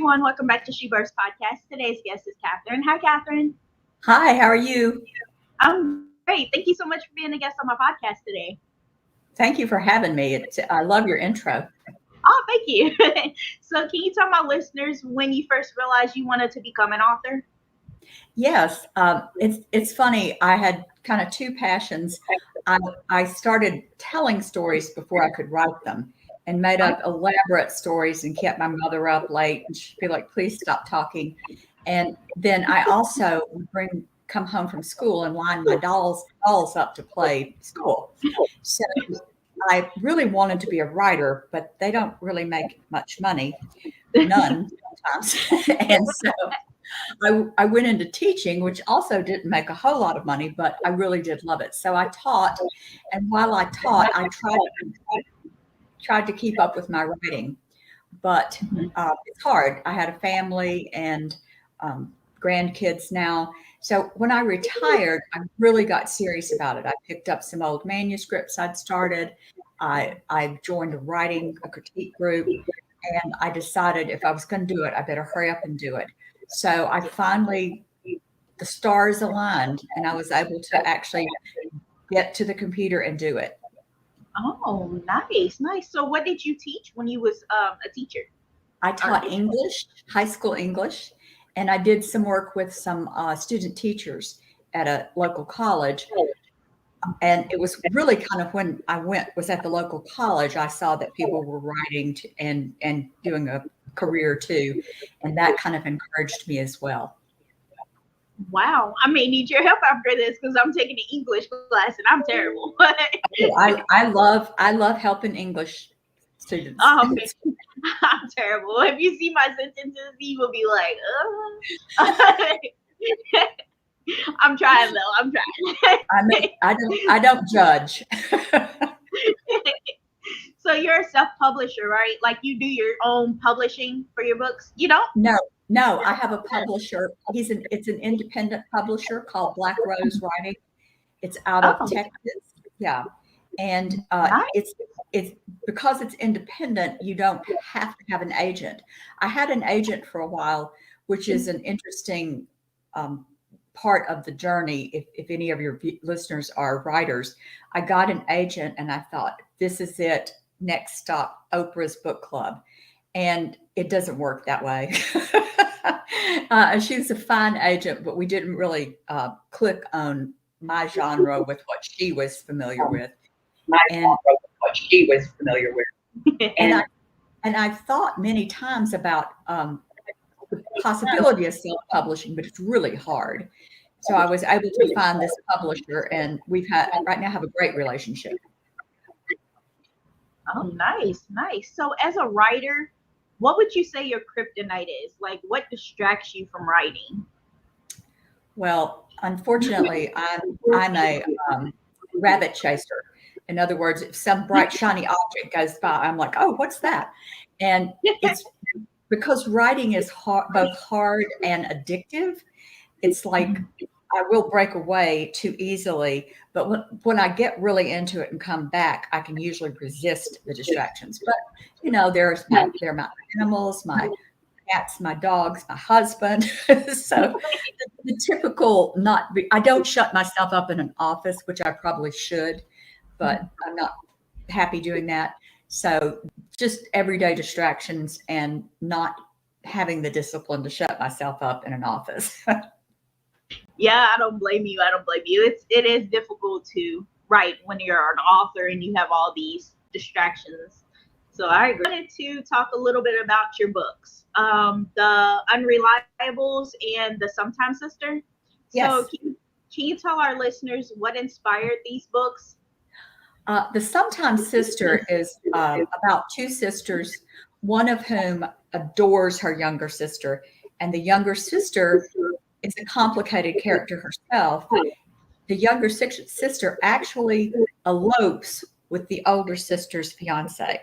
everyone. Welcome back to She Burst Podcast. Today's guest is Katherine. Hi, Katherine. Hi, how are you? I'm great. Thank you so much for being a guest on my podcast today. Thank you for having me. I love your intro. Oh, thank you. So, can you tell my listeners when you first realized you wanted to become an author? Yes, it's funny. I had kind of two passions. I started telling stories before I could write them, and made up elaborate stories and kept my mother up late, and she'd be like, "Please stop talking." And then I also would come home from school and line my dolls up to play school. So I really wanted to be a writer, but they don't really make much money, none sometimes. And so I went into teaching, which also didn't make a whole lot of money, but I really did love it. So I taught, and while I taught, I tried to keep up with my writing, but it's hard. I had a family and grandkids now. So when I retired, I really got serious about it. I picked up some old manuscripts I'd started. I joined a critique group, and I decided if I was going to do it, I better hurry up and do it. So the stars aligned, and I was able to actually get to the computer and do it. Oh, nice, nice. So, what did you teach when you was a teacher? I taught English, high school English, and I did some work with some student teachers at a local college. And it was really kind of when was at the local college, I saw that people were writing and doing a career too. And that kind of encouraged me as well. Wow, I may need your help after this because I'm taking an English class and I'm terrible. I love helping English students. I'm terrible. If you see my sentences, you will be like, I'm trying though. I'm trying. I don't judge. So you're a self-publisher, right? Like you do your own publishing for your books? You don't? No, I have a publisher. It's an independent publisher called Black Rose Writing. It's out of Texas. Yeah. And Nice. it's because it's independent, you don't have to have an agent. I had an agent for a while, which is an interesting part of the journey. If any of your listeners are writers, I got an agent and I thought, this is it. Next stop, Oprah's book club. And it doesn't work that way. She was a fine agent, but we didn't really click on my genre with what she was familiar with. And I've thought many times about the possibility of self-publishing, but it's really hard. So I was able to find this publisher, and right now have a great relationship. Oh, nice, nice. So as a writer, what would you say your kryptonite is? Like what distracts you from writing? Well, unfortunately, I'm a rabbit chaser. In other words, if some bright, shiny object goes by, I'm like, oh, what's that? And it's because writing is both hard and addictive. It's like I will break away too easily, but when I get really into it and come back, I can usually resist the distractions. But there are my animals, my cats, my dogs, my husband. So the typical I don't shut myself up in an office, which I probably should, but I'm not happy doing that. So just everyday distractions and not having the discipline to shut myself up in an office. Yeah, I don't blame you. I don't blame you. It is difficult to write when you're an author and you have all these distractions. So I agree. I wanted to talk a little bit about your books, the Unreliables and the Sometime Sister. Yes. So can you tell our listeners what inspired these books? The Sometime Sister is about two sisters, one of whom adores her younger sister, and the younger sister is a complicated character herself. The younger sister actually elopes with the older sister's fiance.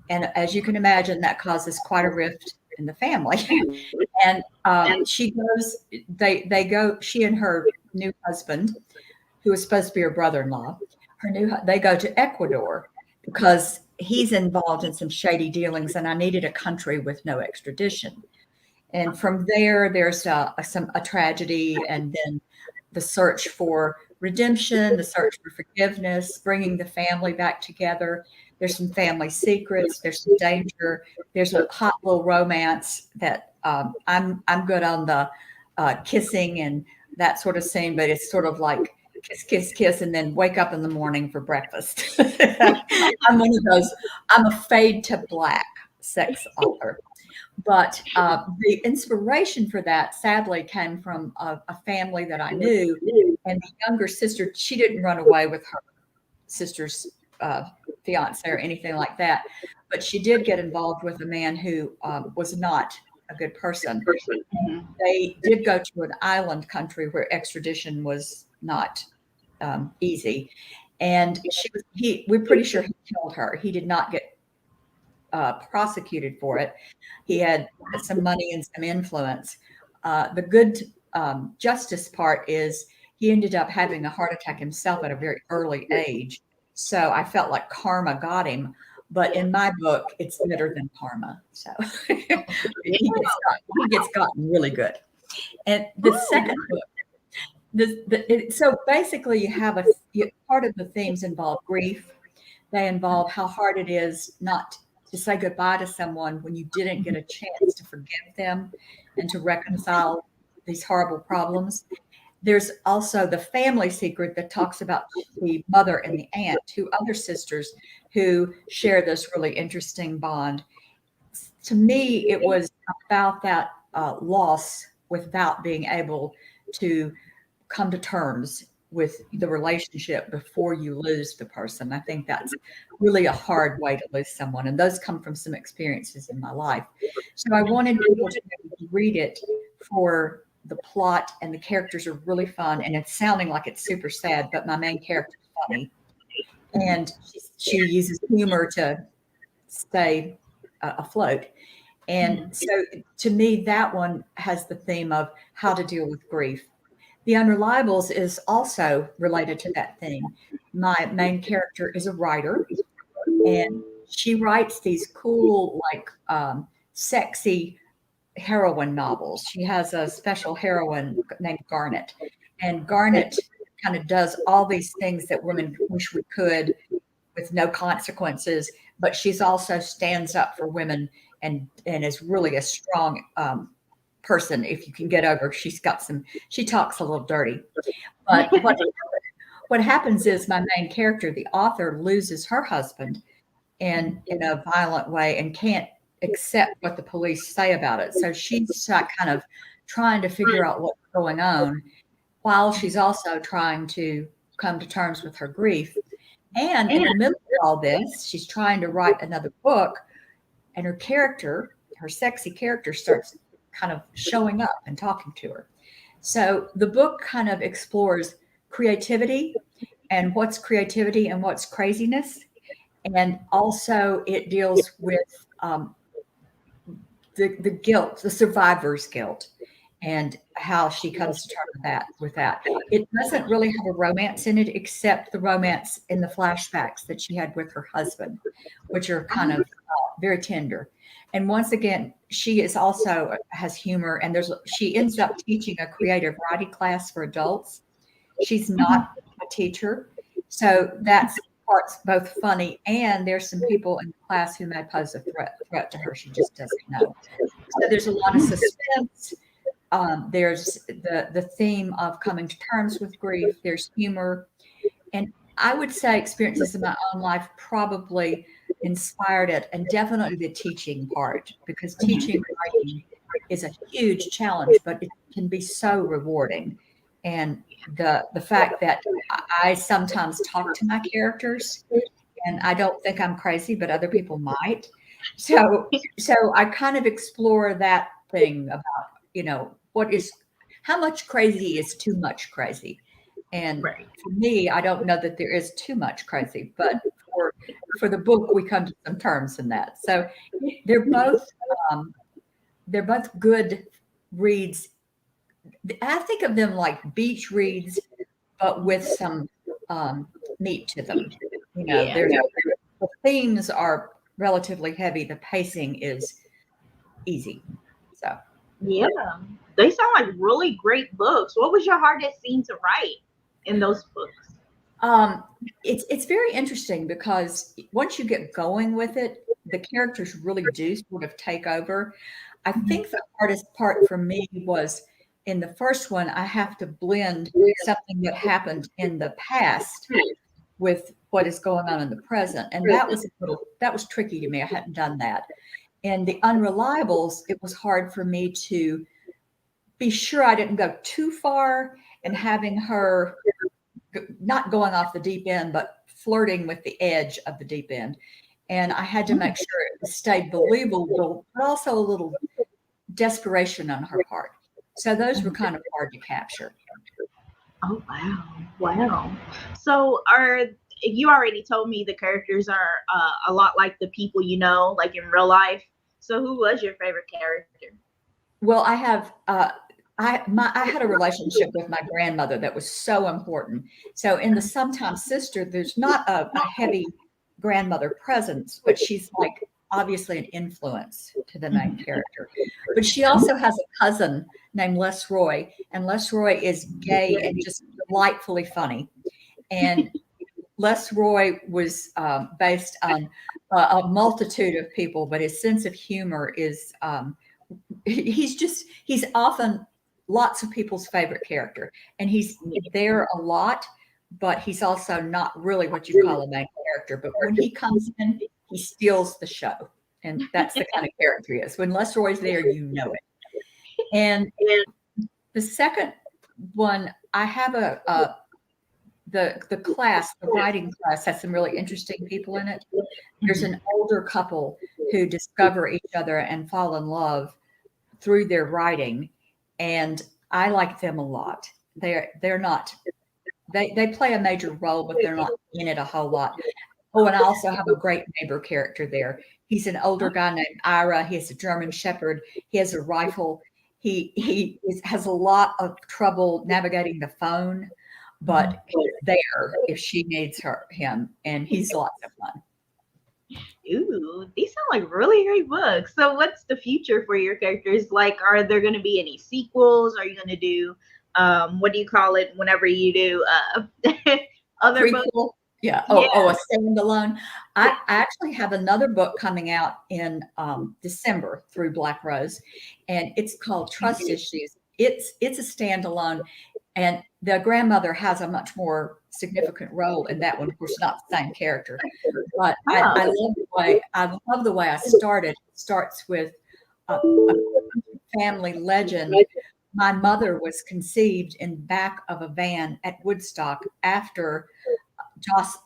And as you can imagine, that causes quite a rift in the family. And she and her new husband, who is supposed to be her brother-in-law, they go to Ecuador because he's involved in some shady dealings, and I needed a country with no extradition. And from there, there's a tragedy, and then the search for redemption, the search for forgiveness, bringing the family back together. There's some family secrets. There's some danger. There's a hot little romance that I'm good on the kissing and that sort of scene, but it's sort of like kiss, kiss, kiss, and then wake up in the morning for breakfast. I'm one of those. I'm a fade to black sex author. But the inspiration for that, sadly, came from a family that I knew. And the younger sister, she didn't run away with her sister's fiance or anything like that. But she did get involved with a man who was not a good person. They did go to an island country where extradition was not easy. And we're pretty sure he killed her. He did not get prosecuted for it. He had some money and some influence. The good justice part is he ended up having a heart attack himself at a very early age. So I felt like karma got him. But in my book, it's better than karma. So he gets gotten really good. And the second book, so basically you have part of the themes involve grief. They involve how hard it is not to say goodbye to someone when you didn't get a chance to forgive them and to reconcile these horrible problems. There's also the family secret that talks about the mother and the aunt, two other sisters who share this really interesting bond. To me, it was about that loss without being able to come to terms with the relationship before you lose the person. I think that's really a hard way to lose someone. And those come from some experiences in my life. So I wanted people to read it for the plot, and the characters are really fun. And it's sounding like it's super sad, but my main character is funny. And she uses humor to stay afloat. And so to me, that one has the theme of how to deal with grief. The Unreliables is also related to that theme. My main character is a writer, and she writes these cool, like sexy heroine novels. She has a special heroine named Garnet, and Garnet kind of does all these things that women wish we could with no consequences, but she's also stands up for women and is really a strong person. If you can get over, she talks a little dirty, but what happens is my main character, the author, loses her husband in a violent way and can't accept what the police say about it. So she's kind of trying to figure out what's going on while she's also trying to come to terms with her grief. And in the middle of all this, she's trying to write another book, and her sexy character, starts kind of showing up and talking to her. So the book kind of explores creativity and what's creativity and what's craziness. And also it deals with the guilt, the survivor's guilt, and how she comes to terms with that. It doesn't really have a romance in it, except the romance in the flashbacks that she had with her husband, which are kind of very tender. And once again, she is also has humor, and she ends up teaching a creative writing class for adults. She's not a teacher, so that's part's both funny, and there's some people in the class who may pose a threat to her. She just doesn't know. So there's a lot of suspense. There's the theme of coming to terms with grief. There's humor, and I would say experiences in my own life probably inspired it, and definitely the teaching part, because teaching writing is a huge challenge, but it can be so rewarding. And the fact that I sometimes talk to my characters, and I don't think I'm crazy, but other people might. So I kind of explore that thing about, how much crazy is too much crazy. And for me, I don't know that there is too much crazy, but for the book, we come to some terms in that. So they're both good reads. I think of them like beach reads, but with some meat to them. The themes are relatively heavy. The pacing is easy. So Yeah, they sound like really great books. What was your hardest scene to write in those books? Um, it's very interesting because once you get going with it, the characters really do sort of take over. I think the hardest part for me was in the first one, I have to blend something that happened in the past with what is going on in the present, and that was tricky to me. I hadn't done that. And the Unreliables, it was hard for me to be sure I didn't go too far and having her not going off the deep end, but flirting with the edge of the deep end. And I had to make sure it stayed believable, but also a little desperation on her part. So those were kind of hard to capture. Oh wow, wow. So are you already told me the characters are a lot like the people you know, like in real life. So who was your favorite character? Well, I have I had a relationship with my grandmother that was so important. So in the Sometimes Sister, there's not a heavy grandmother presence, but she's like obviously an influence to the main character. But she also has a cousin named Les Roy, and Les Roy is gay and just delightfully funny. And Les Roy was based on a multitude of people, but his sense of humor is he's often lots of people's favorite character, and he's there a lot, but he's also not really what you call a main character. But when he comes in, he steals the show, and that's the kind of character he is. When Les Roy's there, you know it. And the second one, I have the class, the writing class has some really interesting people in it. There's an older couple who discover each other and fall in love through their writing, and I like them a lot. They're not they play a major role, but they're not in it a whole lot. Oh, and I also have a great neighbor character there. He's an older guy named Ira. He has a German Shepherd. He has a rifle. Has a lot of trouble navigating the phone, but he's there if she needs him, and he's lots of fun. Ooh, these sound like really great books. So what's the future for your characters? Like, are there going to be any sequels? Are you going to do, what do you call it whenever you do other books? Prequel. Yeah. Yeah. A standalone. I actually have another book coming out in December through Black Rose, and it's called Trust Issues. It's a standalone, and the grandmother has a much more significant role in that one. Of course, not the same character, but I love the way I started. It starts with a family legend. My mother was conceived in the back of a van at Woodstock after Janis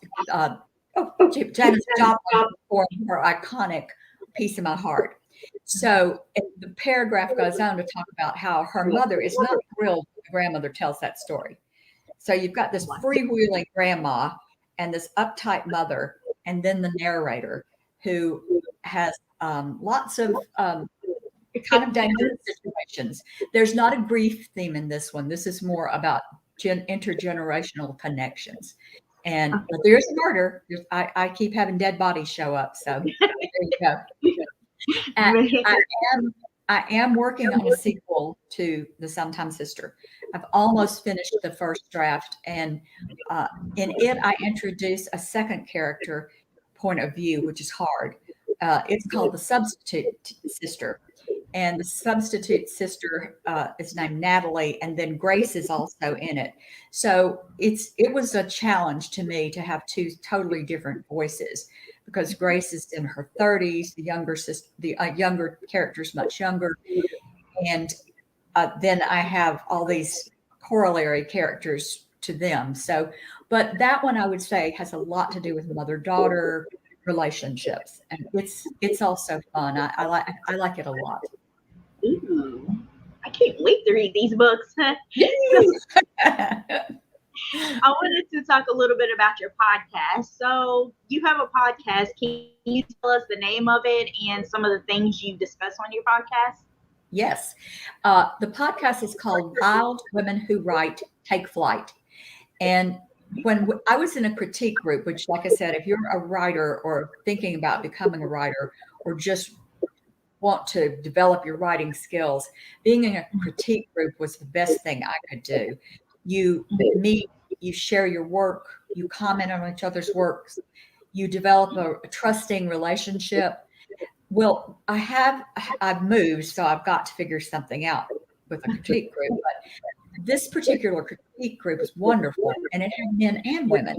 Joplin performed her iconic "Piece of My Heart." So the paragraph goes on to talk about how her mother is not thrilled when the grandmother tells that story. So you've got this freewheeling grandma and this uptight mother, and then the narrator who has lots of kind of dangerous situations. There's not a grief theme in this one. This is more about intergenerational connections. But there's murder. I keep having dead bodies show up. So there you go. I am working on a sequel to The Sometime Sister. I've almost finished the first draft, and in it, I introduce a second character point of view, which is hard. It's called The Substitute Sister. And the substitute sister is named Natalie, and then Grace is also in it. So it was a challenge to me to have two totally different voices, because Grace is in her 30s, the younger character is much younger, and then I have all these corollary characters to them. So, but that one I would say has a lot to do with mother-daughter relationships, and it's also fun. I like it a lot. Ooh, I can't wait to read these books. I wanted to talk a little bit about your podcast. So you have a podcast. Can you tell us the name of it and some of the things you discuss on your podcast? Yes. The podcast is called Wild Women Who Write Take Flight. And when I was in a critique group, which, like I said, if you're a writer or thinking about becoming a writer or just want to develop your writing skills, being in a critique group was the best thing I could do. You meet, you share your work, you comment on each other's works, you develop a trusting relationship. Well, I've moved, so I've got to figure something out with a critique group. But this particular critique group is wonderful, and it had men and women.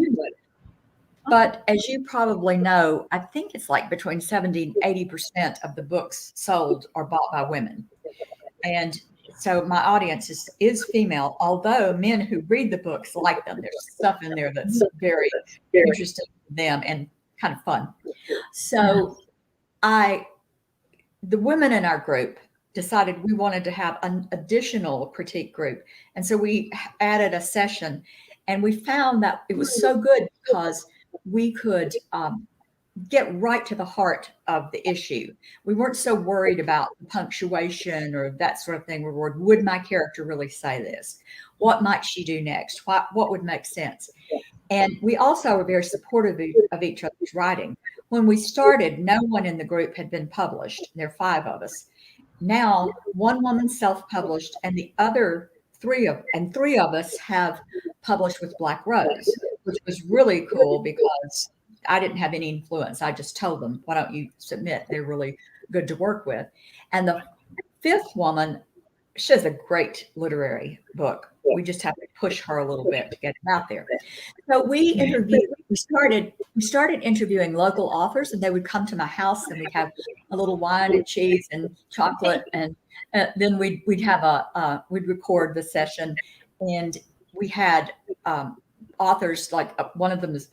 But as you probably know, I think it's like between 70 and 80% of the books sold are bought by women. And so my audience is female, although men who read the books like them. There's stuff in there that's very interesting to them and kind of fun. So the women in our group decided we wanted to have an additional critique group. And so we added a session, and we found that it was so good because we could get right to the heart of the issue. We weren't so worried about punctuation or that sort of thing. We were, would my character really say this? What might she do next? What would make sense? And we also were very supportive of each other's writing. When we started, no one in the group had been published. There are 5 of us. Now, one woman self-published, and the other 3 of us have published with Black Rose, which was really cool because I didn't have any influence. I just told them, why don't you submit? They're really good to work with. And the 5th woman, she has a great literary book. We just have to push her a little bit to get it out there. So we started interviewing local authors, and they would come to my house, and we'd have a little wine and cheese and chocolate, and then we'd we'd record the session, and we had authors like one of them is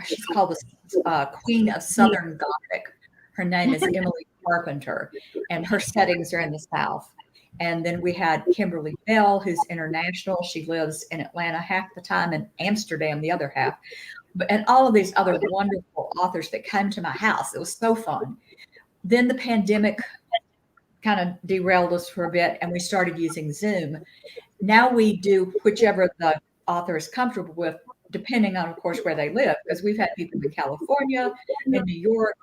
she's called the Queen of Southern Gothic. Her name is Emily Carpenter, and her settings are in the South. And then we had Kimberly Bell, who's international. She lives in Atlanta half the time and Amsterdam the other half. And all of these other wonderful authors that came to my house. It was so fun. Then the pandemic kind of derailed us for a bit, and we started using Zoom. Now we do whichever the author is comfortable with, depending on, of course, where they live, because we've had people in California, in New York.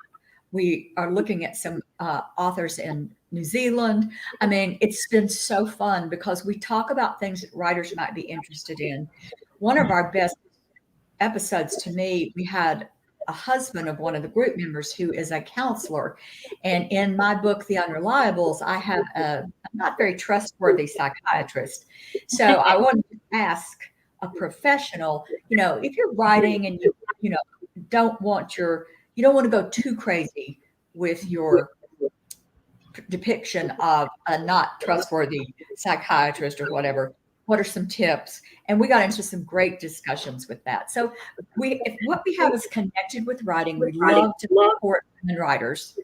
We are looking at some authors in New Zealand. I mean, it's been so fun because we talk about things that writers might be interested in. One of our best episodes to me, we had a husband of one of the group members who is a counselor. And in my book, The Unreliables, I have a not very trustworthy psychiatrist. So I wanted to ask a professional, if you're writing and you don't want to go too crazy with your depiction of a not trustworthy psychiatrist or whatever, what are some tips? And we got into some great discussions with that. So if what we have is connected with writing, we love to support women writers,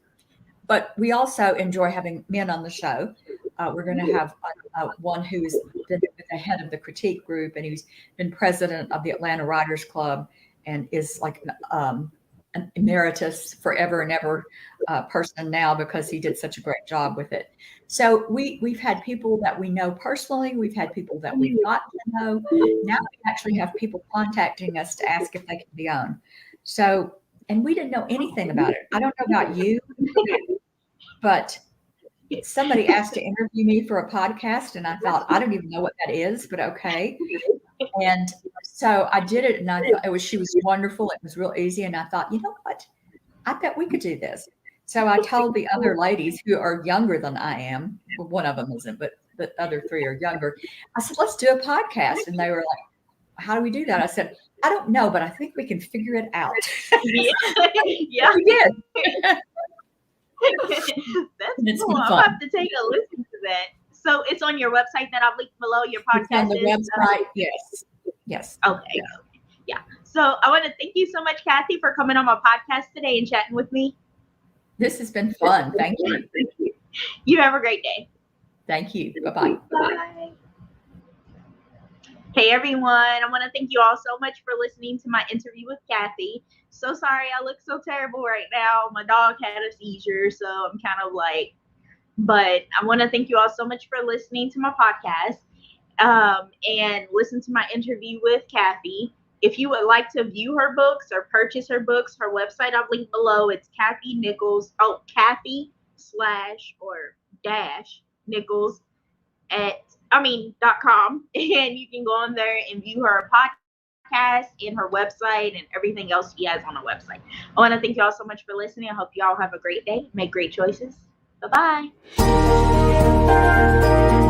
but we also enjoy having men on the show. We're going to have one who's been the head of the critique group, and he's been president of the Atlanta Writers Club and is like an emeritus forever and ever person now because he did such a great job with it. So we've had people that we know personally. We've had people that we've gotten to know. Now we actually have people contacting us to ask if they can be on. So, and we didn't know anything about it. I don't know about you, but somebody asked to interview me for a podcast, and I thought, I don't even know what that is, but okay. And so I did it, and I thought she was wonderful. It was real easy. And I thought, you know what? I bet we could do this. So I told the other ladies who are younger than I am, well, one of them isn't, but the other 3 are younger. I said, let's do a podcast. And they were like, how do we do that? I said, I don't know, but I think we can figure it out. Yeah. We did. That's cool. I'll have to take a listen to that. So it's on your website that I've linked below your podcast. It's on the website. Yes. Okay. Yeah. So I want to thank you so much, Kathy, for coming on my podcast today and chatting with me. This has been fun. Thank you. You have a great day. Thank you. Bye-bye. Bye. Hey, everyone. I want to thank you all so much for listening to my interview with Kathy. So sorry I look so terrible right now. My dog had a seizure, so I'm kind of like, but I want to thank you all so much for listening to my podcast and listen to my interview with Kathy. If you would like to view her books or purchase her books, her website I've linked below. It's Kathy /Nichols .com, and you can go on there and view her podcast and her website and everything else she has on her website. I want to thank y'all so much for listening. I hope y'all have a great day. Make great choices. Bye-bye.